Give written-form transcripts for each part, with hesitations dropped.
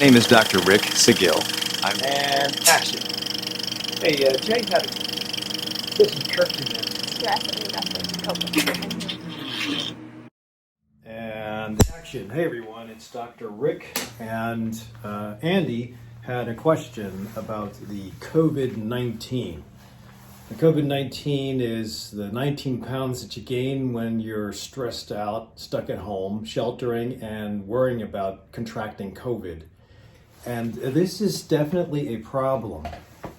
name is Dr. Rick Seguil. And action. Hey, Jay had a... This is Kirk again. And action. Hey everyone, it's Dr. Rick, and Andy had a question about the COVID-19. The COVID-19 is the 19 pounds that you gain when you're stressed out, stuck at home, sheltering, and worrying about contracting COVID. And this is definitely a problem.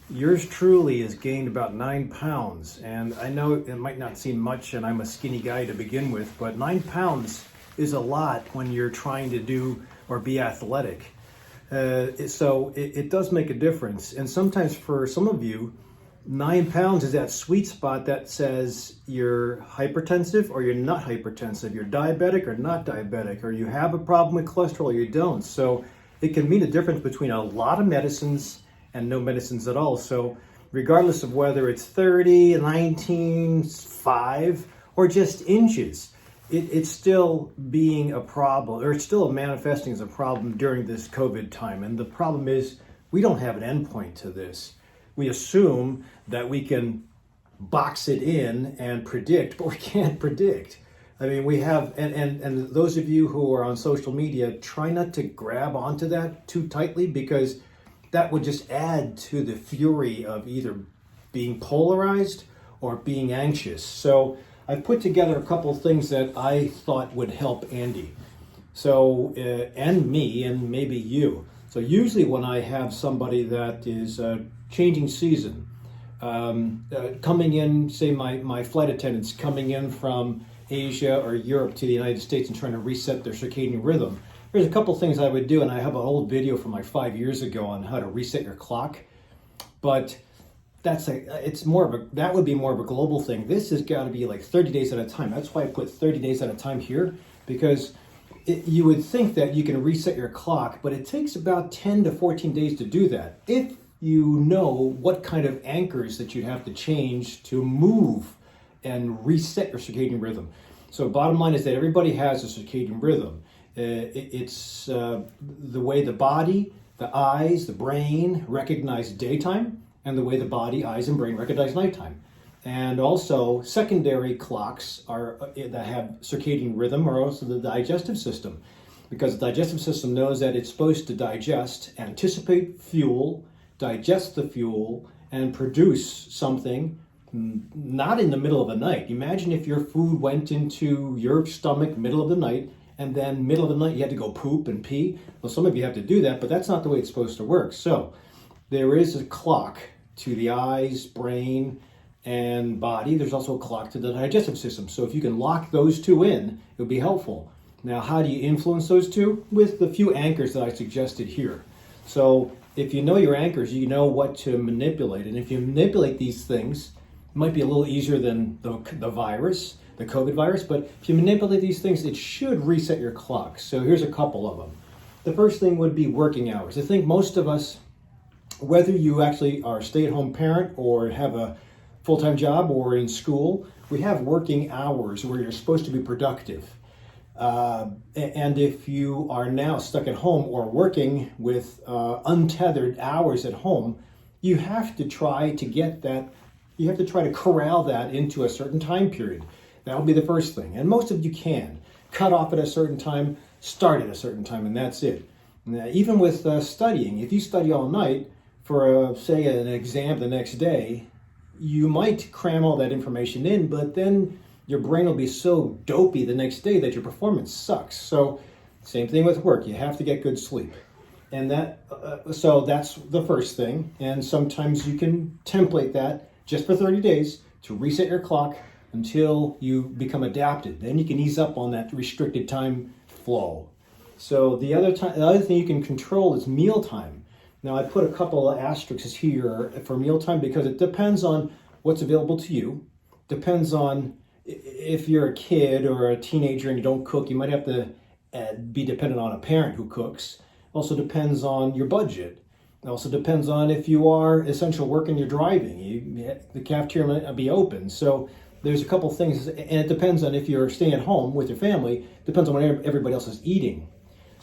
Yours truly has gained about 9 pounds, and I know it might not seem much, and I'm a skinny guy to begin with, but 9 pounds is a lot when you're trying to do or be athletic. So it does make a difference, and sometimes for some of you, 9 pounds is that sweet spot that says you're hypertensive or you're not hypertensive, you're diabetic or not diabetic, or you have a problem with cholesterol or you don't. So it can mean a difference between a lot of medicines and no medicines at all. So regardless of whether it's 30, 19, 5, or just inches, it's still being a problem, or it's still manifesting as a problem during this COVID time. And the problem is we don't have an endpoint to this. We assume that we can box it in and predict, but we can't predict. I mean, we have, and those of you who are on social media, try not to grab onto that too tightly, because that would just add to the fury of either being polarized or being anxious. So I put together a couple of things that I thought would help Andy. So, and me, and maybe you. So usually when I have somebody that is changing season, coming in, say my flight attendants coming in from Asia or Europe to the United States and trying to reset their circadian rhythm, there's a couple things I would do, and I have an old video from like 5 years ago on how to reset your clock, but that would be more of a global thing. This has got to be like 30 days at a time. That's why I put 30 days at a time here, because you would think that you can reset your clock, but it takes about 10 to 14 days to do that, if you know what kind of anchors that you'd have to change to move and reset your circadian rhythm. So bottom line is that everybody has a circadian rhythm. It's the way the body, the eyes, the brain recognize daytime, and the way the body, eyes, and brain recognize nighttime. And also secondary clocks that have circadian rhythm are also the digestive system, because the digestive system knows that it's supposed to digest, anticipate fuel, digest the fuel, and produce something not in the middle of the night. Imagine if your food went into your stomach middle of the night, and then middle of the night you had to go poop and pee. Well, some of you have to do that, but that's not the way it's supposed to work. So there is a clock to the eyes, brain, and body. There's also a clock to the digestive system. So if you can lock those two in, it would be helpful. Now, how do you influence those two? With the few anchors that I suggested here. So if you know your anchors, you know what to manipulate. And if you manipulate these things, it might be a little easier than the virus, the COVID virus, but if you manipulate these things, it should reset your clock. So here's a couple of them. The first thing would be working hours. I think most of us, whether you actually are a stay-at-home parent or have a full-time job or in school, we have working hours where you're supposed to be productive. And if you are now stuck at home or working with untethered hours at home, you have to try to get that, you have to try to corral that into a certain time period. That would be the first thing. And most of you can cut off at a certain time, start at a certain time, and that's it. Now, even with studying, if you study all night for, say, an exam the next day, you might cram all that information in, but then your brain will be so dopey the next day that your performance sucks. So same thing with work. You have to get good sleep. And so that's the first thing. And sometimes you can template that just for 30 days to reset your clock until you become adapted. Then you can ease up on that restricted time flow. So the other thing you can control is mealtime. Now I put a couple of asterisks here for mealtime because it depends on what's available to you. Depends on if you're a kid or a teenager and you don't cook, you might have to be dependent on a parent who cooks. Also depends on your budget. It also depends on if you are essential work and you're driving. The cafeteria might not be open. So there's a couple things, and it depends on if you're staying at home with your family. Depends on what everybody else is eating.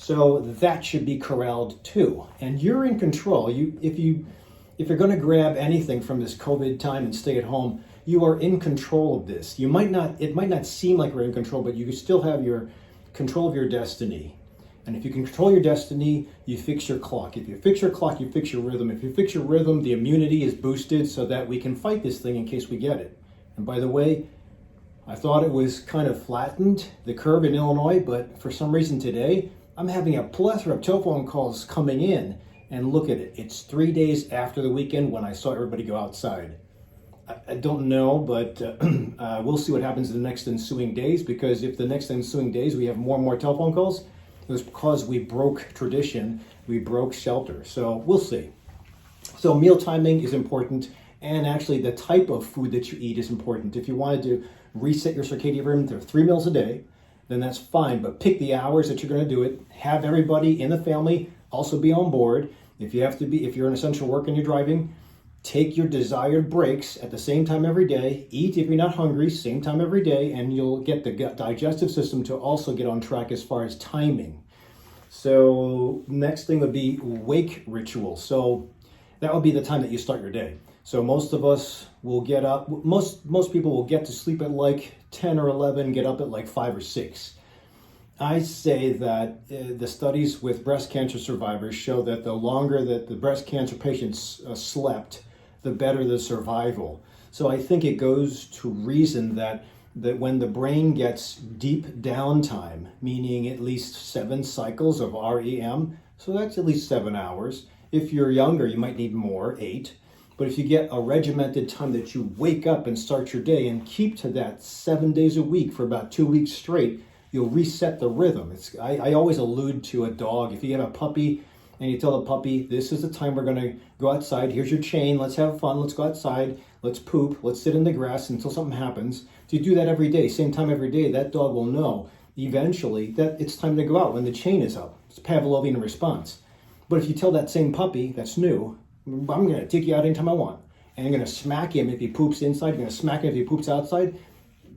So that should be corralled too. And you're in control. If you're going to grab anything from this COVID time and stay at home, you are in control of this. It might not seem like we're in control, but you still have your control of your destiny. And if you can control your destiny, you fix your clock. If you fix your clock, you fix your rhythm. If you fix your rhythm, the immunity is boosted so that we can fight this thing in case we get it. And by the way, I thought it was kind of flattened, the curve in Illinois, but for some reason today, I'm having a plethora of telephone calls coming in, and look at it. It's 3 days after the weekend when I saw everybody go outside. I don't know, but we'll see what happens in the next ensuing days, because if the next ensuing days we have more and more telephone calls, it was because we broke tradition, we broke shelter. So we'll see. So meal timing is important, and actually the type of food that you eat is important. If you wanted to reset your circadian rhythm to 3 meals a day, then that's fine, but pick the hours that you're going to do it. Have everybody in the family also be on board. If you're an essential worker and you're driving, take your desired breaks at the same time every day. Eat if you're not hungry, same time every day, and you'll get the gut digestive system to also get on track as far as timing. So next thing would be wake ritual. So that would be the time that you start your day. So most of us will get up, most people will get to sleep at like 10 or 11, get up at like 5 or 6. I say that the studies with breast cancer survivors show that the longer that the breast cancer patients slept, the better the survival. So I think it goes to reason that when the brain gets deep downtime, meaning at least 7 cycles of REM, so that's at least 7 hours. If you're younger, you might need more, 8. But if you get a regimented time that you wake up and start your day and keep to that 7 days a week for about 2 weeks straight, you'll reset the rhythm. I always allude to a dog. If you have a puppy and you tell the puppy, this is the time we're going to go outside, here's your chain, let's have fun, let's go outside, let's poop, let's sit in the grass until something happens. If you do that every day, same time every day, that dog will know eventually that it's time to go out when the chain is up. It's Pavlovian response. But if you tell that same puppy that's new, I'm going to take you out anytime I want, and I'm going to smack him if he poops inside, I'm going to smack him if he poops outside,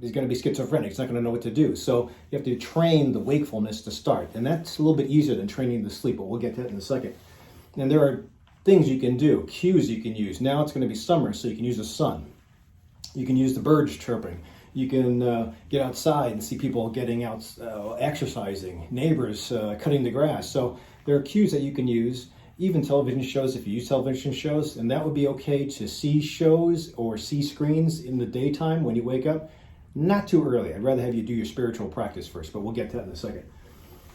he's going to be schizophrenic. He's not going to know what to do. So you have to train the wakefulness to start. And that's a little bit easier than training the sleep, but we'll get to that in a second. And there are things you can do, cues you can use. Now it's going to be summer, so you can use the sun. You can use the birds chirping. You can get outside and see people getting out, exercising, neighbors cutting the grass. So there are cues that you can use. Even television shows, if you use television shows, and that would be okay to see shows or see screens in the daytime when you wake up. Not too early. I'd rather have you do your spiritual practice first, but we'll get to that in a second.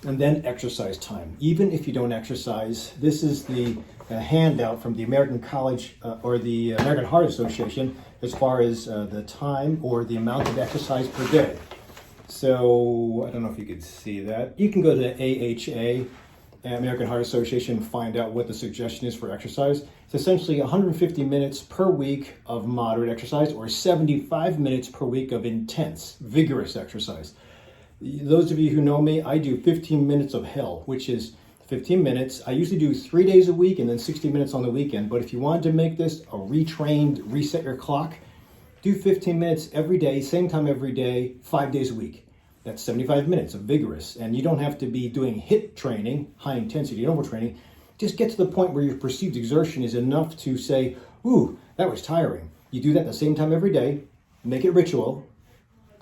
And then exercise time. Even if you don't exercise, this is the handout from the American College or the American Heart Association as far as the time or the amount of exercise per day. So I don't know if you could see that. You can go to AHA, American Heart Association, and find out what the suggestion is for exercise. It's essentially 150 minutes per week of moderate exercise or 75 minutes per week of intense, vigorous exercise. Those of you who know me, I do 15 minutes of hell, which is 15 minutes. I usually do 3 days a week and then 60 minutes on the weekend. But if you wanted to make this a retrained, reset your clock, do 15 minutes every day, same time every day, 5 days a week. That's 75 minutes of vigorous. And you don't have to be doing HIIT training, high intensity interval training. Just get to the point where your perceived exertion is enough to say, ooh, that was tiring. You do that the same time every day, make it ritual.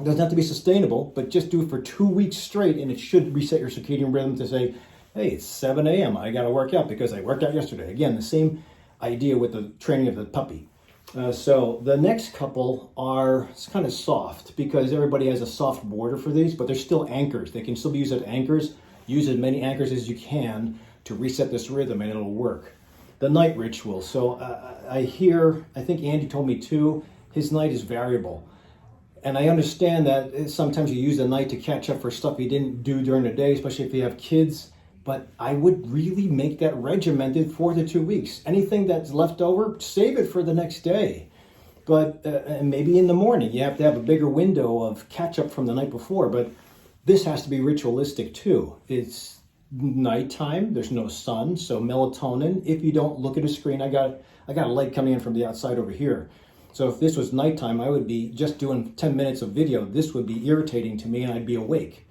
It doesn't have to be sustainable, but just do it for 2 weeks straight, and it should reset your circadian rhythm to say, hey, it's 7 a.m. I got to work out because I worked out yesterday. Again, the same idea with the training of the puppy. So the next couple are kind of soft because everybody has a soft border for these, but they're still anchors. They can still be used as anchors. Use as many anchors as you can to reset this rhythm, and it'll work. The night ritual. So I think Andy told me too, his night is variable. And I understand that sometimes you use the night to catch up for stuff you didn't do during the day, especially if you have kids. But I would really make that regimented for the 2 weeks. Anything that's left over, save it for the next day. But maybe in the morning, you have to have a bigger window of catch up from the night before. But this has to be ritualistic too. It's nighttime, there's no sun, so melatonin. If you don't look at a screen, I got a light coming in from the outside over here. So if this was nighttime, I would be just doing 10 minutes of video. This would be irritating to me and I'd be awake.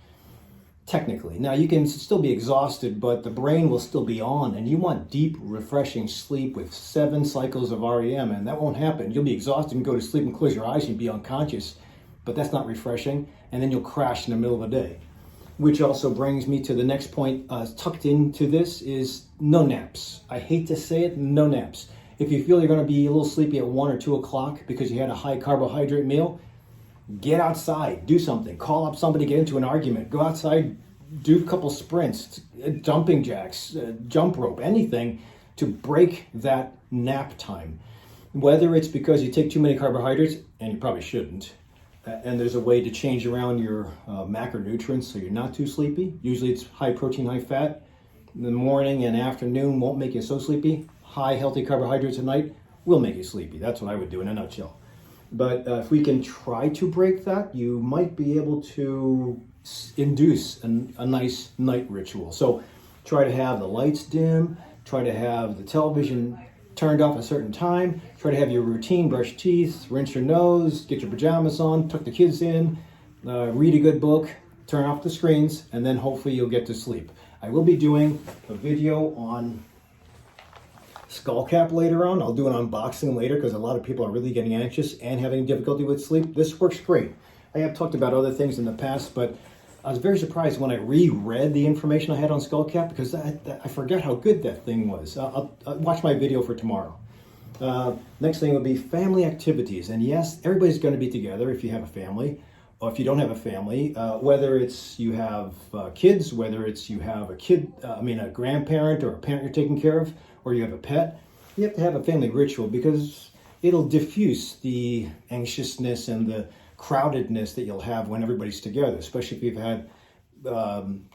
technically. Now you can still be exhausted, but the brain will still be on, and you want deep, refreshing sleep with 7 cycles of REM, and that won't happen. You'll be exhausted and go to sleep and close your eyes and be unconscious, but that's not refreshing, and then you'll crash in the middle of the day. Which also brings me to the next point, tucked into this is no naps. I hate to say it, no naps. If you feel you're going to be a little sleepy at 1 or 2 o'clock because you had a high carbohydrate meal, get outside, do something, call up somebody, get into an argument, go outside, do a couple sprints, jumping jacks, jump rope, anything to break that nap time. Whether it's because you take too many carbohydrates, and you probably shouldn't, and there's a way to change around your macronutrients so you're not too sleepy. Usually it's high protein, high fat. The morning and afternoon won't make you so sleepy. High healthy carbohydrates at night will make you sleepy. That's what I would do in a nutshell. But if we can try to break that, you might be able to induce a nice night ritual. So try to have the lights dim, try to have the television turned off at a certain time, try to have your routine, brush teeth, rinse your nose, get your pajamas on, tuck the kids in, read a good book, turn off the screens, and then hopefully you'll get to sleep. I will be doing a video on skullcap later on. I'll do an unboxing later because a lot of people are really getting anxious and having difficulty with sleep. This works great. I have talked about other things in the past, but I was very surprised when I reread the information I had on skullcap because I forgot how good that thing was. I'll watch my video for tomorrow. Next thing will be family activities. And yes, everybody's going to be together if you have a family, or if you don't have a family, whether it's you have kids, whether it's you have a grandparent or a parent you're taking care of, or you have a pet. You have to have a family ritual because it'll diffuse the anxiousness and the crowdedness that you'll have when everybody's together, especially if you've had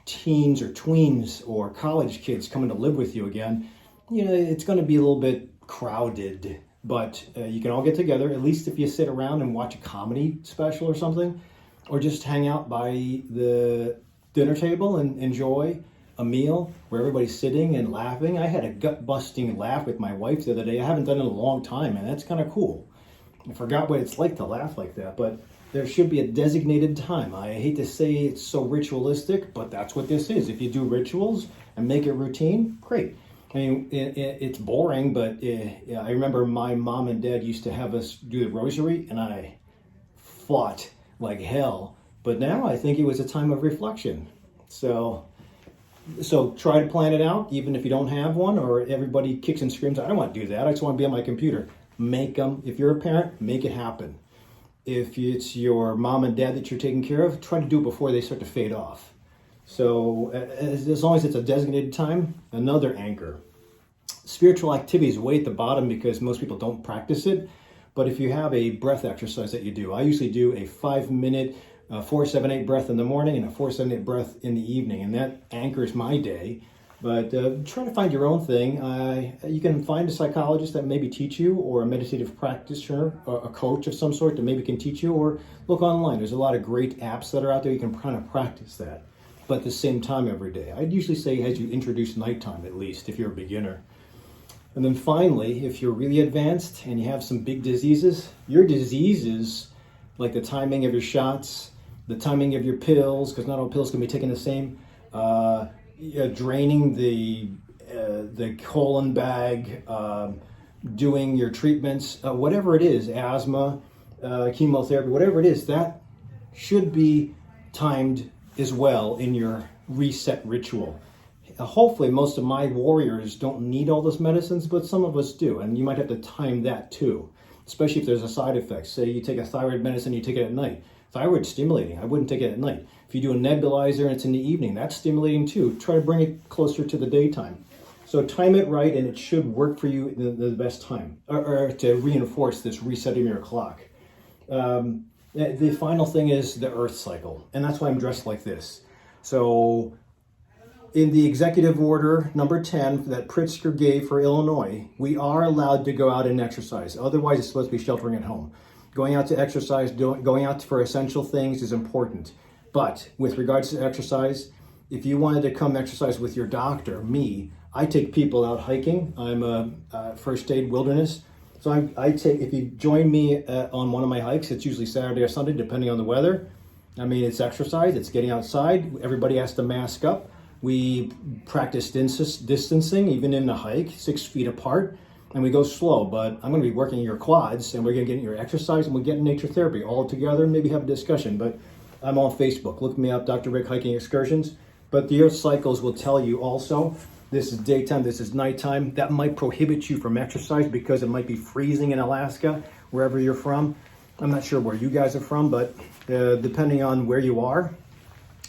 teens or tweens or college kids coming to live with you again. You know, it's going to be a little bit crowded, but you can all get together, at least if you sit around and watch a comedy special or something, or just hang out by the dinner table and enjoy a meal where everybody's sitting and laughing. I had a gut-busting laugh with my wife the other day. I haven't done it in a long time, and that's kind of cool. I forgot what it's like to laugh like that, but there should be a designated time. I hate to say it's so ritualistic, but that's what this is. If you do rituals and make it routine, great. I mean, it's boring, but I remember my mom and dad used to have us do the rosary, and I fought like hell. But now I think it was a time of reflection. So try to plan it out, even if you don't have one, or everybody kicks and screams, I don't want to do that. I just want to be on my computer. Make them. If you're a parent, make it happen. If it's your mom and dad that you're taking care of, try to do it before they start to fade off. So as long as it's a designated time, another anchor. Spiritual activities way at the bottom because most people don't practice it. But if you have a breath exercise that you do, I usually do a 5-minute 4-7-8 breath in the morning and a 4-7-8 breath in the evening, and that anchors my day. But try to find your own thing. You can find a psychologist that maybe teach you, or a meditative practitioner, or a coach of some sort that maybe can teach you, or look online. There's a lot of great apps that are out there. You can kind of practice that, but at the same time every day. I'd usually say as you introduce nighttime, at least, if you're a beginner. And then finally, if you're really advanced and you have some big diseases, your diseases, like the timing of your shots, the timing of your pills, because not all pills can be taken the same, draining the colon bag, doing your treatments, whatever it is, asthma, chemotherapy, whatever it is, that should be timed as well in your reset ritual. Hopefully most of my warriors don't need all those medicines, but some of us do, and you might have to time that too, especially if there's a side effect. Say you take a thyroid medicine, you take it at night. Thyroid stimulating, I wouldn't take it at night. If you do a nebulizer and it's in the evening, that's stimulating too. Try to bring it closer to the daytime. So time it right, and it should work for you the best time, or to reinforce this resetting your clock. The final thing is the earth cycle, and that's why I'm dressed like this. So in the executive order number 10 that Pritzker gave for Illinois, we are allowed to go out and exercise. Otherwise, it's supposed to be sheltering at home. Going out to exercise, going out for essential things is important. But with regards to exercise, if you wanted to come exercise with your doctor, me, I take people out hiking. I'm a first aid wilderness. So if you join me on one of my hikes, it's usually Saturday or Sunday, depending on the weather. I mean, it's exercise, it's getting outside. Everybody has to mask up. We practice distancing, even in the hike, 6 feet apart, and we go slow. But I'm going to be working your quads, and we're going to get your exercise, and we'll get nature therapy all together, and maybe have a discussion. But I'm on Facebook. Look me up, Dr. Rick Hiking Excursions. But the earth cycles will tell you also, this is daytime, this is nighttime. That might prohibit you from exercise because it might be freezing in Alaska, wherever you're from. I'm not sure where you guys are from, but depending on where you are,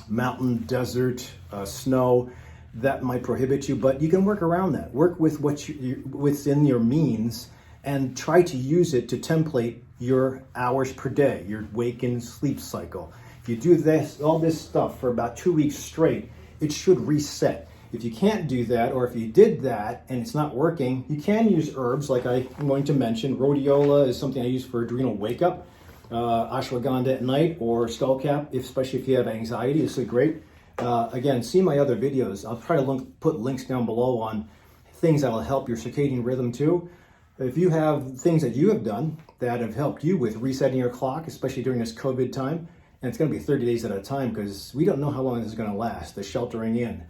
mountain, desert, snow, that might prohibit you, but you can work around that. Work with what's in your means and try to use it to template your hours per day, your wake and sleep cycle. If you do all this stuff for about 2 weeks straight, it should reset. If you can't do that, or if you did that and it's not working, you can use herbs like I'm going to mention. Rhodiola is something I use for adrenal wake-up. Ashwagandha at night, or skullcap, especially if you have anxiety. This is great. Again, see my other videos. I'll try to put links down below on things that will help your circadian rhythm too. If you have things that you have done that have helped you with resetting your clock, especially during this COVID time, and it's going to be 30 days at a time because we don't know how long this is going to last, the sheltering in.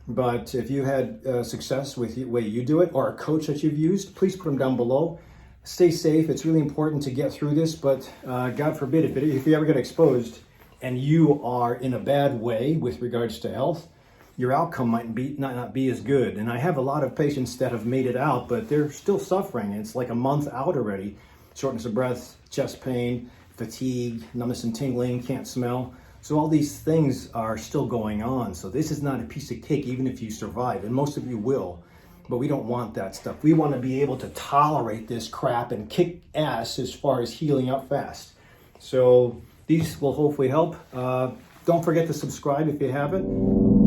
But if you had success with the way you do it, or a coach that you've used, please put them down below. Stay safe. It's really important to get through this, but God forbid, if you ever get exposed and you are in a bad way with regards to health, your outcome might not be as good. And I have a lot of patients that have made it out, but they're still suffering. It's like a month out already. Shortness of breath, chest pain, fatigue, numbness and tingling, can't smell. So all these things are still going on. So this is not a piece of cake, even if you survive, and most of you will. But we don't want that stuff. We want to be able to tolerate this crap and kick ass as far as healing up fast. So these will hopefully help. Don't forget to subscribe if you haven't.